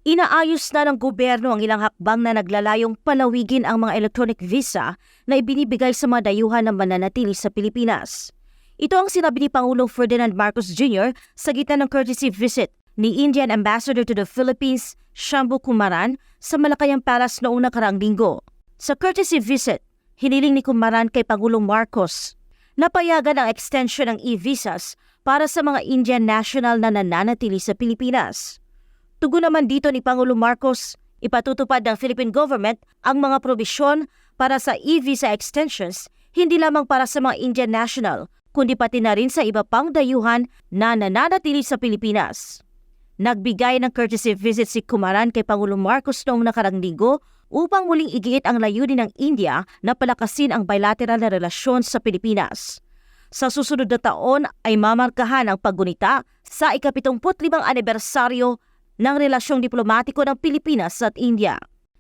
Inaayos na ng gobyerno ang ilang hakbang na naglalayong palawigin ang mga electronic visa na ibinibigay sa mga dayuhan na mananatili sa Pilipinas. Ito ang sinabi ni Pangulong Ferdinand Marcos Jr. sa gitna ng courtesy visit ni Indian Ambassador to the Philippines, Shambu Kumaran, sa Malacanang Palace noong nakaraang linggo. Sa courtesy visit, hiniling ni Kumaran kay Pangulong Marcos na payagan ang extension ng e-visas para sa mga Indian national na nananatili sa Pilipinas. Tugon naman dito ni Pangulong Marcos, ipatutupad ng Philippine government ang mga probisyon para sa e-visa extensions hindi lamang para sa mga Indian national, kundi pati na rin sa iba pang dayuhan na nananatili sa Pilipinas. Nagbigay ng courtesy visit si Kumaran kay Pangulong Marcos noong nakarang linggo upang muling igiit ang layunin ng India na palakasin ang bilateral na relasyon sa Pilipinas. Sa susunod na taon ay mamarkahan ang paggunita sa ika-75 anibersaryo ng relasyong diplomatiko ng Pilipinas at India.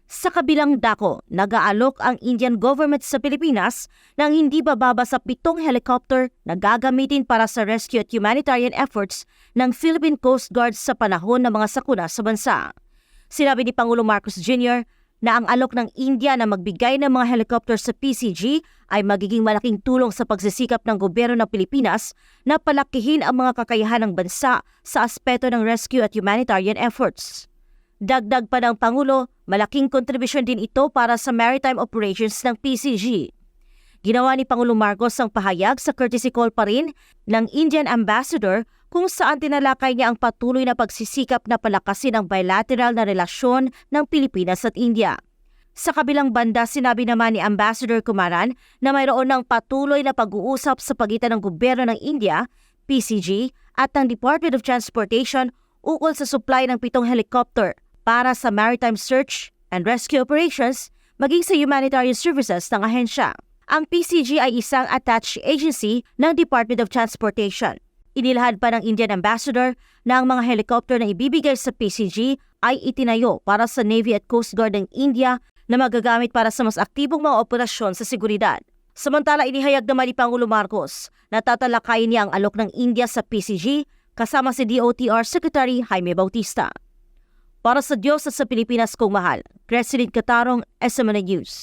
Sa kabilang dako, nag-aalok ang Indian government sa Pilipinas ng hindi bababa sa 7 helicopter na gagamitin para sa rescue at humanitarian efforts ng Philippine Coast Guard sa panahon ng mga sakuna sa bansa. Sinabi ni Pangulong Marcos Jr. na ang alok ng India na magbigay ng mga helicopter sa PCG ay magiging malaking tulong sa pagsisikap ng gobyerno ng Pilipinas na palakihin ang mga kakayahan ng bansa sa aspeto ng rescue at humanitarian efforts. Dagdag pa ng Pangulo, malaking kontribusyon din ito para sa maritime operations ng PCG. Ginawa ni Pangulong Marcos ang pahayag sa courtesy call pa rin ng Indian Ambassador kung saan tinalakay niya ang patuloy na pagsisikap na palakasin ang bilateral na relasyon ng Pilipinas at India. Sa kabilang banda, sinabi naman ni Ambassador Kumaran na mayroon ng patuloy na pag-uusap sa pagitan ng gobyerno ng India, PCG, at ng Department of Transportation ukol sa supply ng 7 helicopter para sa maritime search and rescue operations maging sa humanitarian services ng ahensya. Ang PCG ay isang attached agency ng Department of Transportation. Inilahad pa ng Indian Ambassador na ang mga helicopter na ibibigay sa PCG ay itinayo para sa Navy at Coast Guard ng India na magagamit para sa mas aktibong mga operasyon sa seguridad. Samantala, inihayag naman ni Pangulong Marcos na tatalakayin niya ang alok ng India sa PCG kasama si DOTR Secretary Jaime Bautista. Para sa Diyos at sa Pilipinas kong mahal, President Catarong, SMNA News.